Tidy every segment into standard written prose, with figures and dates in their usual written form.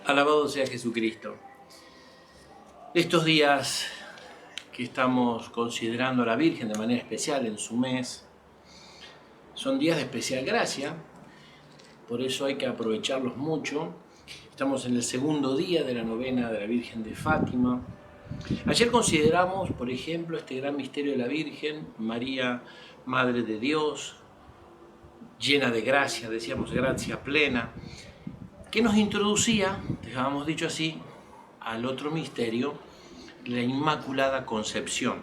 Alabado sea Jesucristo. Estos días que estamos considerando a la Virgen de manera especial en su mes, son días de especial gracia, por eso hay que aprovecharlos mucho. Estamos en el segundo día de la novena de la Virgen de Fátima. Ayer consideramos, por ejemplo, este gran misterio de la Virgen, María, Madre de Dios, llena de gracia, decíamos gracia plena, que nos introducía, dejábamos dicho así, al otro misterio, la Inmaculada Concepción,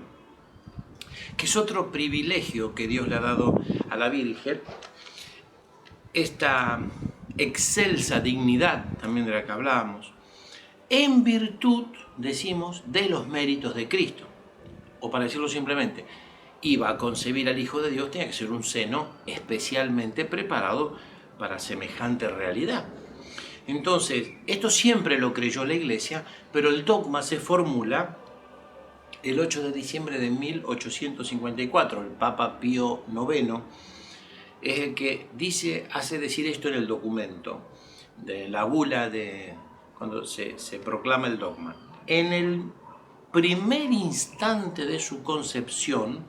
que es otro privilegio que Dios le ha dado a la Virgen, esta excelsa dignidad también de la que hablábamos, en virtud, decimos, de los méritos de Cristo. O para decirlo simplemente, iba a concebir al Hijo de Dios, tenía que ser un seno especialmente preparado para semejante realidad. Entonces, esto siempre lo creyó la Iglesia, pero el dogma se formula el 8 de diciembre de 1854. El Papa Pío IX es el que hace decir esto en el documento, de la bula de cuando se proclama el dogma. En el primer instante de su concepción,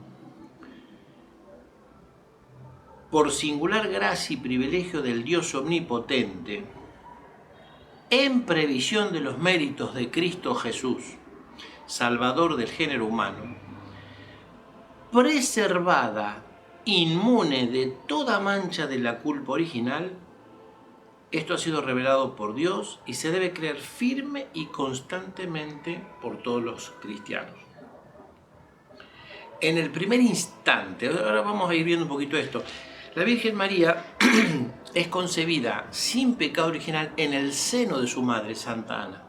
por singular gracia y privilegio del Dios omnipotente, en previsión de los méritos de Cristo Jesús, Salvador del género humano, preservada, inmune de toda mancha de la culpa original, esto ha sido revelado por Dios y se debe creer firme y constantemente por todos los cristianos. En el primer instante, ahora vamos a ir viendo un poquito esto, la Virgen María es concebida sin pecado original en el seno de su madre, Santa Ana.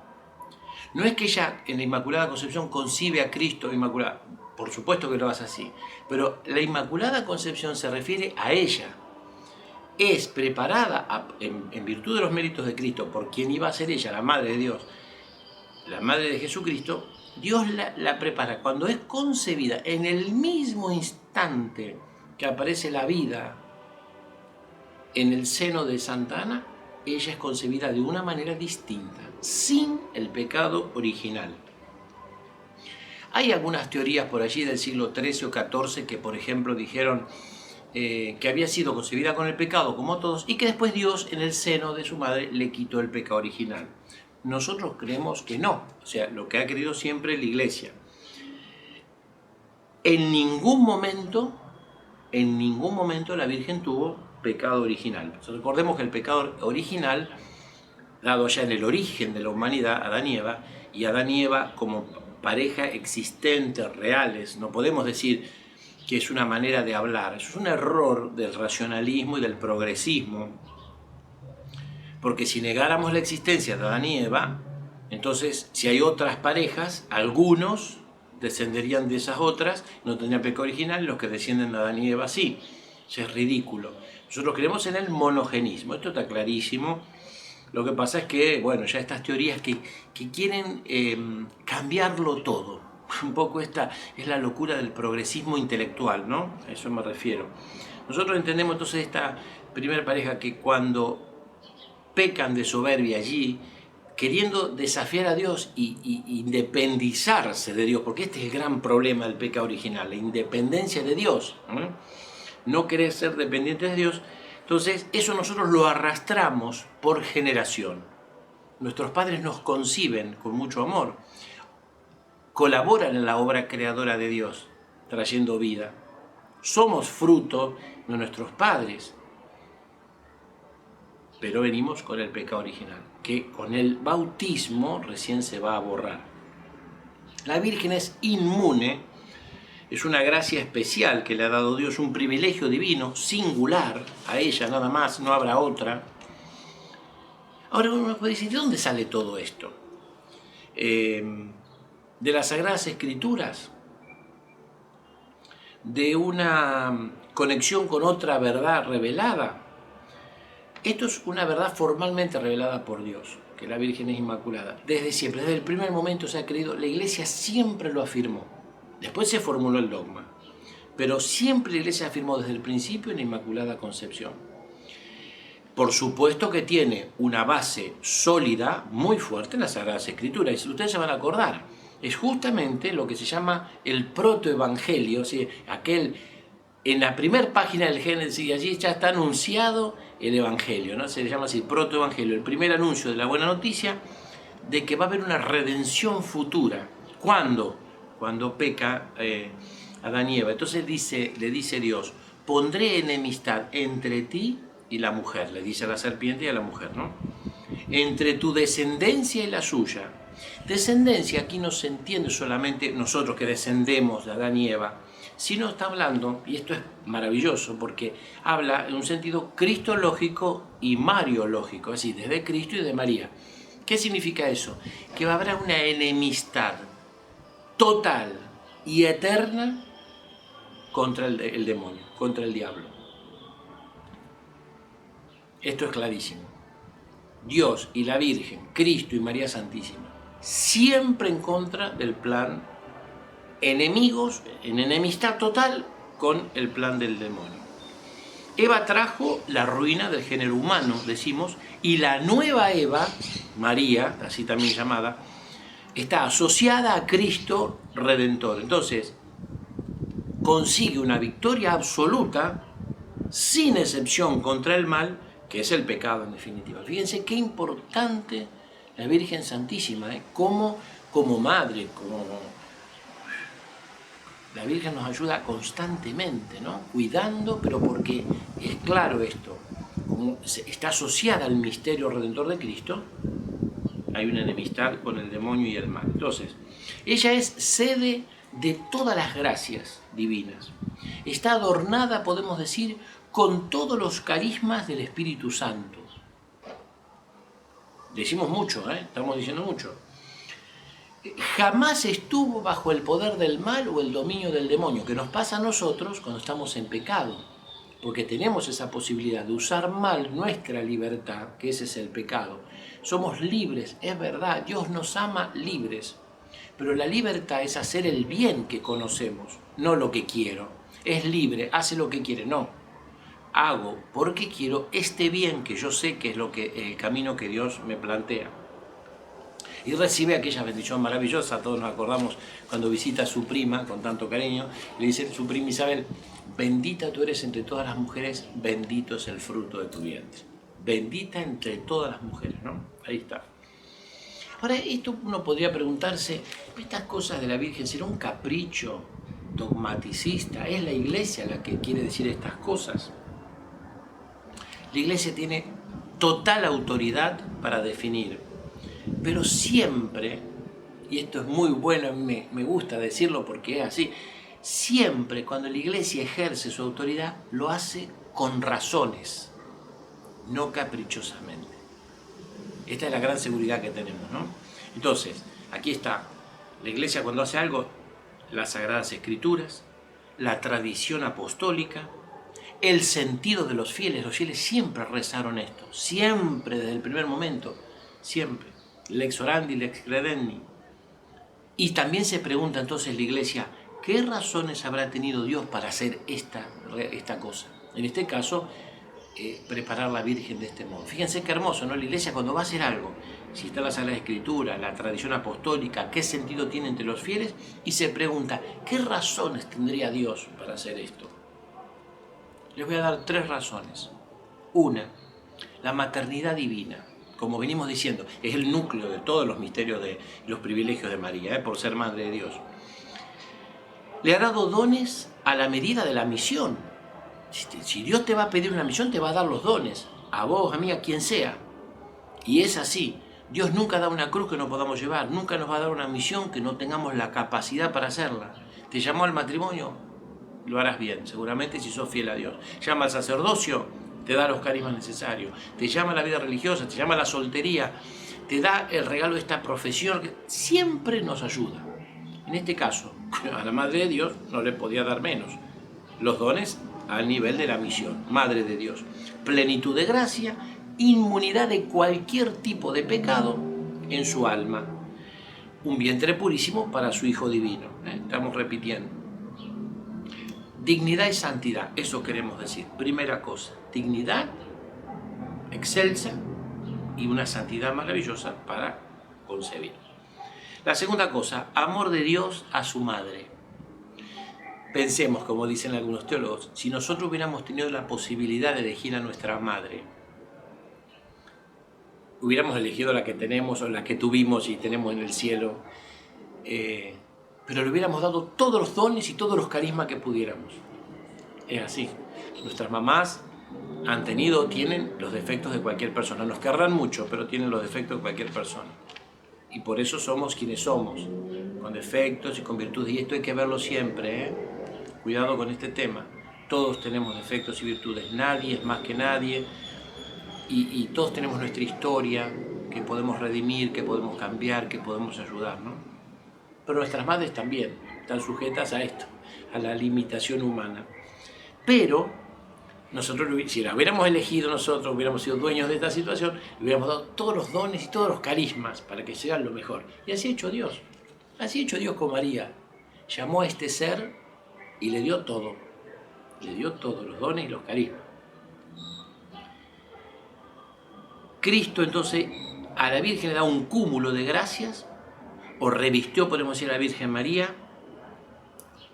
No es que ella en la Inmaculada Concepción concibe a Cristo Inmaculada, por supuesto que lo hace así, pero la Inmaculada Concepción se refiere a ella. Es preparada en virtud de los méritos de Cristo, por quien iba a ser ella, la Madre de Dios, la Madre de Jesucristo. Dios la prepara cuando es concebida en el mismo instante que aparece la vida en el seno de Santa Ana. Ella es concebida de una manera distinta, sin el pecado original. Hay algunas teorías por allí del siglo XIII o XIV que, por ejemplo, dijeron que había sido concebida con el pecado, como todos, y que después Dios, en el seno de su madre, le quitó el pecado original. Nosotros creemos que no, o sea, lo que ha creído siempre la Iglesia. En ningún momento la Virgen tuvo pecado original. Recordemos que el pecado original, dado ya en el origen de la humanidad, Adán y Eva como pareja existente, reales, no podemos decir que es una manera de hablar, eso es un error del racionalismo y del progresismo, porque si negáramos la existencia de Adán y Eva, entonces si hay otras parejas, algunos descenderían de esas otras, no tendrían pecado original, y los que descienden de Adán y Eva sí. Eso es ridículo. Nosotros creemos en el monogenismo, esto está clarísimo. Lo que pasa es que, bueno, ya estas teorías que quieren cambiarlo todo. Un poco esta es la locura del progresismo intelectual, ¿no? A eso me refiero. Nosotros entendemos entonces esta primera pareja que cuando pecan de soberbia allí, queriendo desafiar a Dios y independizarse de Dios, porque este es el gran problema del pecado original, la independencia de Dios, no querer ser dependientes de Dios. Entonces eso nosotros lo arrastramos por generación. Nuestros padres nos conciben con mucho amor, colaboran en la obra creadora de Dios, trayendo vida. Somos fruto de nuestros padres, pero venimos con el pecado original, que con el bautismo recién se va a borrar. La Virgen es inmune, es una gracia especial que le ha dado Dios, un privilegio divino, singular, a ella nada más, no habrá otra. Ahora uno puede decir, ¿de dónde sale todo esto? De las Sagradas Escrituras, de una conexión con otra verdad revelada. Esto es una verdad formalmente revelada por Dios, que la Virgen es Inmaculada. Desde siempre, desde el primer momento se ha creído, la Iglesia siempre lo afirmó. Después se formuló el dogma, pero siempre la Iglesia afirmó desde el principio en la Inmaculada Concepción. Por supuesto que tiene una base sólida, muy fuerte en las Sagradas Escrituras. Y ustedes se van a acordar, es justamente lo que se llama el protoevangelio, ¿sí? En la primera página del Génesis, allí ya está anunciado el Evangelio, ¿no? Se le llama así, protoevangelio, el primer anuncio de la buena noticia de que va a haber una redención futura. ¿Cuándo? Cuando peca Adán y Eva. Entonces le dice Dios, pondré enemistad entre ti y la mujer, le dice a la serpiente y a la mujer, ¿no? Entre tu descendencia y la suya. Descendencia aquí no se entiende solamente nosotros que descendemos de Adán y Eva, sino está hablando, y esto es maravilloso porque habla en un sentido cristológico y mariológico, es decir, desde Cristo y de María. ¿Qué significa eso? Que habrá una enemistad total y eterna contra el demonio, contra el diablo. Esto es clarísimo. Dios y la Virgen, Cristo y María Santísima, siempre en contra del plan, enemigos, en enemistad total con el plan del demonio. Eva trajo la ruina del género humano, decimos, y la nueva Eva, María, así también llamada, está asociada a Cristo Redentor. Entonces, consigue una victoria absoluta, sin excepción contra el mal, que es el pecado en definitiva. Fíjense qué importante la Virgen Santísima, como madre, la Virgen nos ayuda constantemente, ¿no? Cuidando, pero porque es claro esto, como está asociada al misterio redentor de Cristo, hay una enemistad con el demonio y el mal. Entonces, ella es sede de todas las gracias divinas. Está adornada, podemos decir, con todos los carismas del Espíritu Santo. Decimos mucho, estamos diciendo mucho. Jamás estuvo bajo el poder del mal o el dominio del demonio, que nos pasa a nosotros cuando estamos en pecado, porque tenemos esa posibilidad de usar mal nuestra libertad, que ese es el pecado. Somos libres, es verdad, Dios nos ama libres, pero la libertad es hacer el bien que conocemos, no lo que quiero. Es libre, hace lo que quiere, no. Hago porque quiero este bien que yo sé que es el camino que Dios me plantea. Y recibe aquella bendición maravillosa. Todos nos acordamos cuando visita a su prima con tanto cariño, le dice su prima Isabel, bendita tú eres entre todas las mujeres, bendito es el fruto de tu vientre. Bendita entre todas las mujeres, ¿no? Ahí está. Ahora, esto uno podría preguntarse, ¿estas cosas de la Virgen será un capricho dogmaticista? ¿Es la Iglesia la que quiere decir estas cosas? La Iglesia tiene total autoridad para definir, pero siempre, y esto es muy bueno, me gusta decirlo porque es así, siempre cuando la Iglesia ejerce su autoridad, lo hace con razones, no caprichosamente. Esta es la gran seguridad que tenemos, ¿no? Entonces, aquí está, la Iglesia cuando hace algo, las Sagradas Escrituras, la tradición apostólica, el sentido de los fieles siempre rezaron esto, siempre, desde el primer momento, siempre, lex orandi, lex credendi. Y también se pregunta entonces la Iglesia, ¿qué razones habrá tenido Dios para hacer esta cosa? En este caso, preparar la Virgen de este modo. Fíjense qué hermoso, ¿no? La Iglesia cuando va a hacer algo, si está la Sagrada Escritura, la tradición apostólica, ¿qué sentido tiene entre los fieles? Y se pregunta, ¿qué razones tendría Dios para hacer esto? Les voy a dar 3 razones. Una, la maternidad divina. Como venimos diciendo, es el núcleo de todos los misterios de los privilegios de María, por ser Madre de Dios. Le ha dado dones a la medida de la misión. Si Dios te va a pedir una misión, te va a dar los dones. A vos, a mí, a quien sea. Y es así. Dios nunca da una cruz que no podamos llevar. Nunca nos va a dar una misión que no tengamos la capacidad para hacerla. ¿Te llamó al matrimonio? Lo harás bien, seguramente si sos fiel a Dios. Llama al sacerdocio, te da los carismas necesarios. Te llama a la vida religiosa, te llama a la soltería, te da el regalo de esta profesión que siempre nos ayuda. En este caso, a la Madre de Dios no le podía dar menos. Los dones al nivel de la misión. Madre de Dios. Plenitud de gracia, inmunidad de cualquier tipo de pecado en su alma. Un vientre purísimo para su Hijo Divino. Estamos repitiendo. Dignidad y santidad, eso queremos decir. Primera cosa, dignidad excelsa y una santidad maravillosa para concebir. La segunda cosa, amor de Dios a su madre. Pensemos, como dicen algunos teólogos, si nosotros hubiéramos tenido la posibilidad de elegir a nuestra madre, hubiéramos elegido la que tenemos o la que tuvimos y tenemos en el cielo, pero le hubiéramos dado todos los dones y todos los carismas que pudiéramos. Es así. Nuestras mamás han tenido, tienen los defectos de cualquier persona. Nos querrán mucho, pero tienen los defectos de cualquier persona. Y por eso somos quienes somos, con defectos y con virtudes. Y esto hay que verlo siempre, ¿eh? Cuidado con este tema. Todos tenemos defectos y virtudes. Nadie es más que nadie. Y todos tenemos nuestra historia que podemos redimir, que podemos cambiar, que podemos ayudar, ¿no? Pero nuestras madres también están sujetas a esto, a la limitación humana. Pero nosotros, si la hubiéramos elegido nosotros, hubiéramos sido dueños de esta situación, le hubiéramos dado todos los dones y todos los carismas para que sean lo mejor. Y así ha hecho Dios. Así ha hecho Dios con María. Llamó a este ser y le dio todo. Le dio todos los dones y los carismas. Cristo entonces a la Virgen le da un cúmulo de gracias, o revistió, podemos decir, a la Virgen María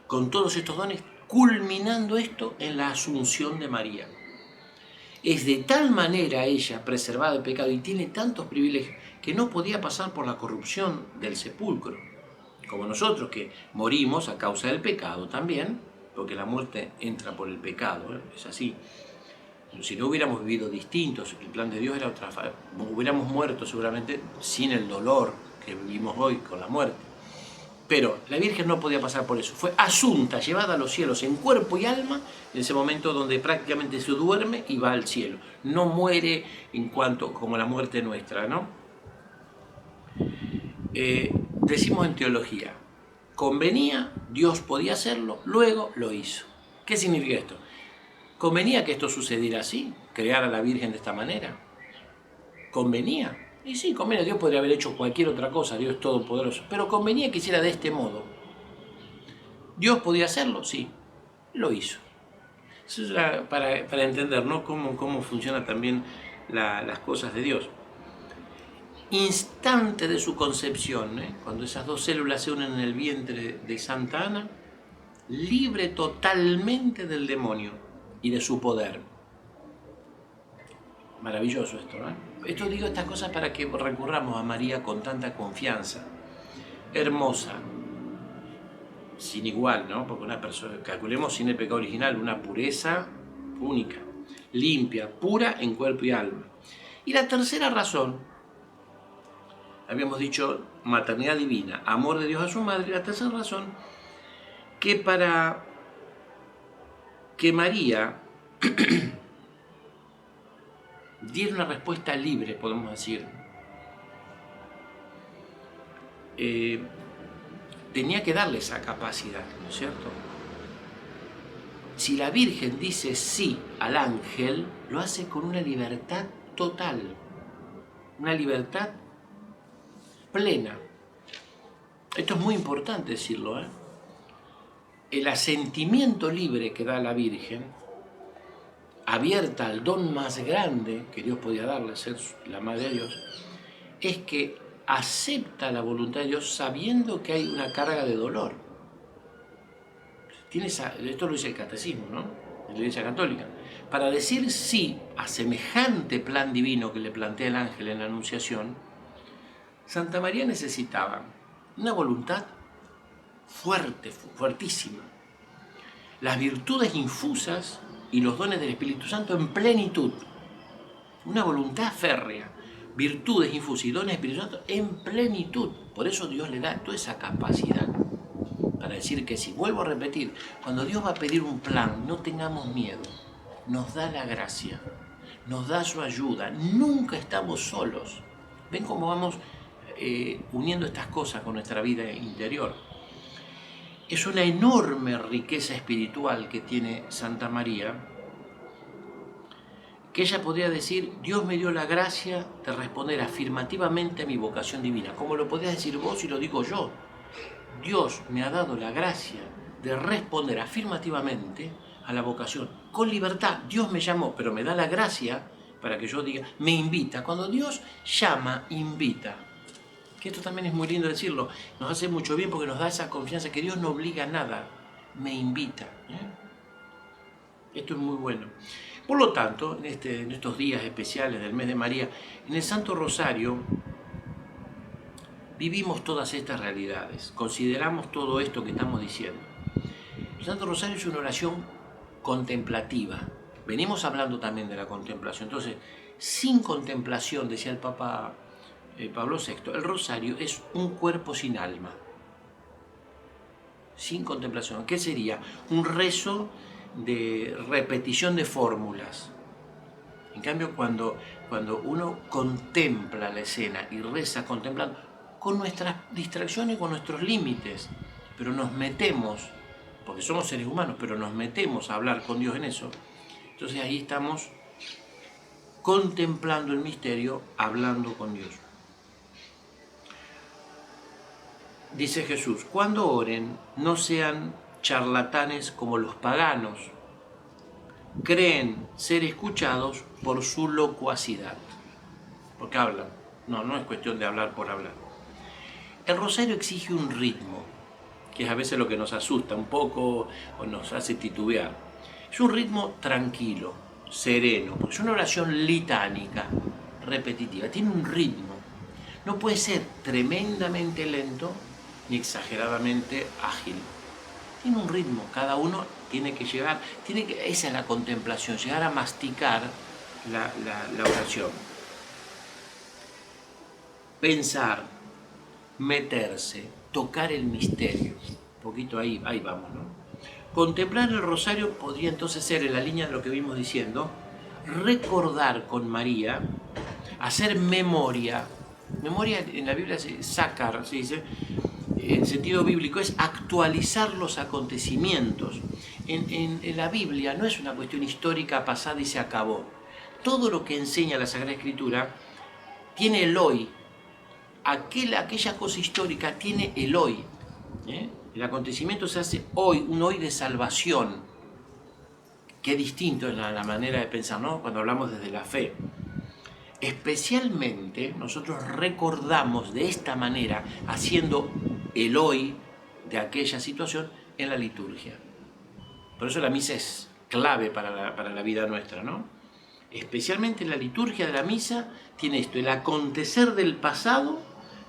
con todos estos dones, culminando esto en la Asunción de María. Es de tal manera ella preservada del pecado y tiene tantos privilegios que no podía pasar por la corrupción del sepulcro, como nosotros que morimos a causa del pecado también, porque la muerte entra por el pecado, es así. Si no hubiéramos vivido distintos, el plan de Dios era otra, hubiéramos muerto seguramente sin el dolor que vivimos hoy con la muerte. Pero la Virgen no podía pasar por eso, fue asunta, llevada a los cielos en cuerpo y alma, en ese momento donde prácticamente se duerme y va al cielo. No muere en cuanto como la muerte nuestra, ¿no? Decimos en teología, convenía, Dios podía hacerlo, luego lo hizo. ¿Qué significa esto? ¿Convenía que esto sucediera así? ¿Crear a la Virgen de esta manera? ¿Convenía? Y sí, convenía. Dios podría haber hecho cualquier otra cosa, Dios es todopoderoso. Pero convenía que hiciera de este modo. ¿Dios podía hacerlo? Sí, lo hizo. Eso es para entender, ¿no? cómo funcionan también las cosas de Dios. Instante de su concepción, cuando esas dos células se unen en el vientre de Santa Ana, libre totalmente del demonio y de su poder. Maravilloso esto, ¿no? Esto digo estas cosas para que recurramos a María con tanta confianza. Hermosa, sin igual, ¿no? Porque una persona, calculemos sin el pecado original, una pureza única, limpia, pura en cuerpo y alma. Y la tercera razón, habíamos dicho maternidad divina, amor de Dios a su madre, y la tercera razón, que para que María diera una respuesta libre, podemos decir, tenía que darle esa capacidad, ¿no es cierto? Si la Virgen dice sí al ángel, lo hace con una libertad total, una libertad plena. Esto es muy importante decirlo, ¿eh? El asentimiento libre que da la Virgen, abierta al don más grande que Dios podía darle, ser la Madre de Dios, es que acepta la voluntad de Dios sabiendo que hay una carga de dolor. Esto lo dice el Catecismo, ¿no? De la Iglesia Católica. Para decir sí a semejante plan divino que le plantea el ángel en la Anunciación, Santa María necesitaba una voluntad fuerte, fuertísima, las virtudes infusas y los dones del Espíritu Santo en plenitud, una voluntad férrea, virtudes infusas y dones del Espíritu Santo en plenitud. Por eso Dios le da toda esa capacidad para decir que si vuelvo a repetir, cuando Dios va a pedir un plan, no tengamos miedo, nos da la gracia, nos da su ayuda, nunca estamos solos. ¿Ven cómo vamos uniendo estas cosas con nuestra vida interior? Es una enorme riqueza espiritual que tiene Santa María, que ella podría decir, Dios me dio la gracia de responder afirmativamente a mi vocación divina, como lo podías decir vos y lo digo yo. Dios me ha dado la gracia de responder afirmativamente a la vocación, con libertad. Dios me llamó, pero me da la gracia para que yo diga, me invita. Cuando Dios llama, invita. Que esto también es muy lindo decirlo, nos hace mucho bien porque nos da esa confianza que Dios no obliga a nada, me invita. Esto es muy bueno. Por lo tanto, en estos días especiales del mes de María, en el Santo Rosario vivimos todas estas realidades, consideramos todo esto que estamos diciendo. El Santo Rosario es una oración contemplativa. Venimos hablando también de la contemplación. Entonces, sin contemplación, decía el Papa Pablo VI, el rosario es un cuerpo sin alma. Sin contemplación. ¿Qué sería? Un rezo de repetición de fórmulas. En cambio, cuando uno contempla la escena y reza contemplando, con nuestras distracciones, con nuestros límites, pero nos metemos, porque somos seres humanos, pero nos metemos a hablar con Dios en eso, entonces ahí estamos contemplando el misterio, hablando con Dios. Dice Jesús, cuando oren, no sean charlatanes como los paganos. Creen ser escuchados por su locuacidad. Porque hablan. No es cuestión de hablar por hablar. El rosario exige un ritmo, que es a veces lo que nos asusta un poco o nos hace titubear. Es un ritmo tranquilo, sereno, porque es una oración litánica, repetitiva. Tiene un ritmo. No puede ser tremendamente lento ni exageradamente ágil. Tiene un ritmo, cada uno tiene que llegar, esa es la contemplación, llegar a masticar la oración. Pensar, meterse, tocar el misterio, un poquito ahí vamos, ¿no? Contemplar el rosario podría entonces ser, en la línea de lo que vimos diciendo, recordar con María, hacer memoria. Memoria en la Biblia se sacar, se dice, en sentido bíblico, es actualizar los acontecimientos. En la Biblia no es una cuestión histórica pasada y se acabó. Todo lo que enseña la Sagrada Escritura tiene el hoy. Aquella cosa histórica tiene el hoy. El acontecimiento se hace hoy, un hoy de salvación. Qué distinto es la manera de pensar, ¿no? Cuando hablamos desde la fe. Especialmente nosotros recordamos de esta manera, haciendo el hoy de aquella situación en la liturgia. Por eso la misa es clave para la vida nuestra, ¿no? Especialmente la liturgia de la misa tiene esto, el acontecer del pasado,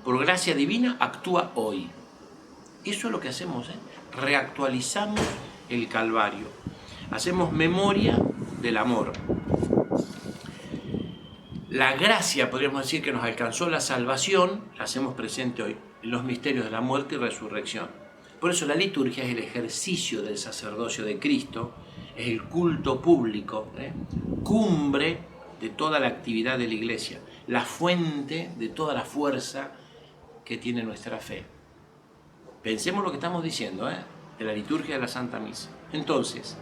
por gracia divina, actúa hoy. Eso es lo que hacemos, reactualizamos el Calvario, hacemos memoria del amor. La gracia, podríamos decir, que nos alcanzó la salvación, la hacemos presente hoy en los misterios de la muerte y resurrección. Por eso la liturgia es el ejercicio del sacerdocio de Cristo, es el culto público, cumbre de toda la actividad de la Iglesia, la fuente de toda la fuerza que tiene nuestra fe. Pensemos lo que estamos diciendo, de la liturgia de la Santa Misa. Entonces,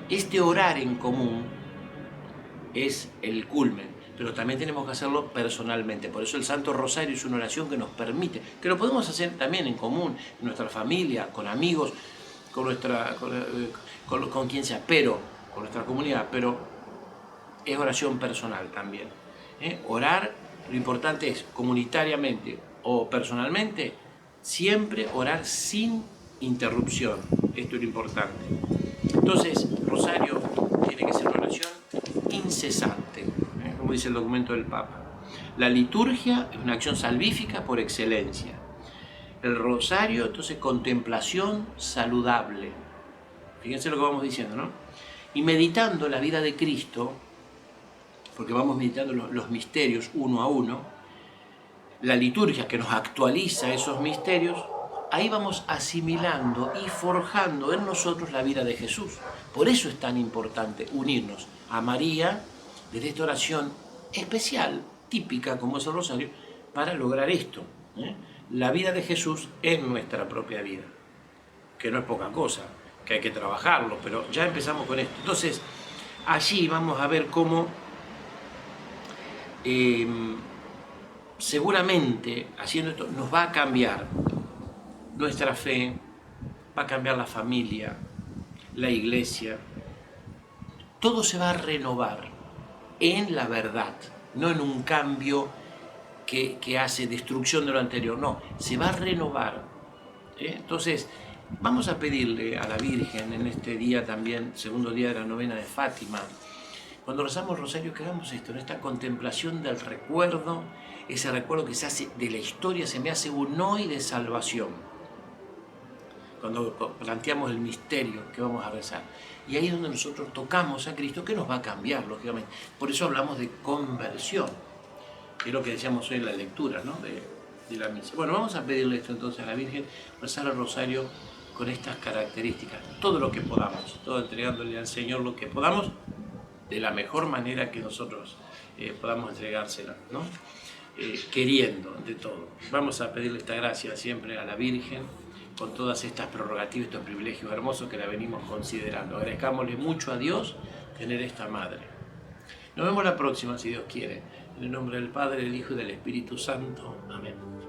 este orar en común es el culmen, pero también tenemos que hacerlo personalmente. Por eso el Santo Rosario es una oración que nos permite, que lo podemos hacer también en común, en nuestra familia, con amigos, con quien sea, pero con nuestra comunidad, pero es oración personal también. Orar, lo importante es comunitariamente o personalmente, siempre orar sin interrupción. Esto es lo importante. Entonces, rosario tiene que ser una oración incesante, como dice el documento del Papa. La liturgia es una acción salvífica por excelencia. El rosario, entonces, contemplación saludable. Fíjense lo que vamos diciendo, ¿no? Y meditando la vida de Cristo, porque vamos meditando los misterios uno a uno, la liturgia que nos actualiza esos misterios, ahí vamos asimilando y forjando en nosotros la vida de Jesús. Por eso es tan importante unirnos a María desde esta oración especial, típica como es el rosario, para lograr esto, la vida de Jesús en nuestra propia vida, que no es poca cosa, que hay que trabajarlo, pero ya empezamos con esto. Entonces, allí vamos a ver cómo seguramente haciendo esto nos va a cambiar nuestra fe, va a cambiar la familia, la iglesia, todo se va a renovar. en la verdad, no en un cambio que hace destrucción de lo anterior, no, se va a renovar. Entonces, vamos a pedirle a la Virgen en este día también, segundo día de la novena de Fátima, cuando rezamos rosario, que hagamos esto, en esta contemplación del recuerdo, ese recuerdo que se hace de la historia, se me hace un hoy de salvación. Cuando planteamos el misterio que vamos a rezar. Y ahí es donde nosotros tocamos a Cristo, que nos va a cambiar, lógicamente. Por eso hablamos de conversión, que es lo que decíamos hoy en la lectura, ¿no? de la misa. Bueno, vamos a pedirle esto entonces a la Virgen, rezar el rosario con estas características, todo lo que podamos, todo entregándole al Señor lo que podamos, de la mejor manera que nosotros podamos entregársela, ¿no? Queriendo de todo. Vamos a pedirle esta gracia siempre a la Virgen, con todas estas prerrogativas, estos privilegios hermosos que la venimos considerando. Agradezcámosle mucho a Dios tener esta madre. Nos vemos la próxima, si Dios quiere. En el nombre del Padre, del Hijo y del Espíritu Santo. Amén.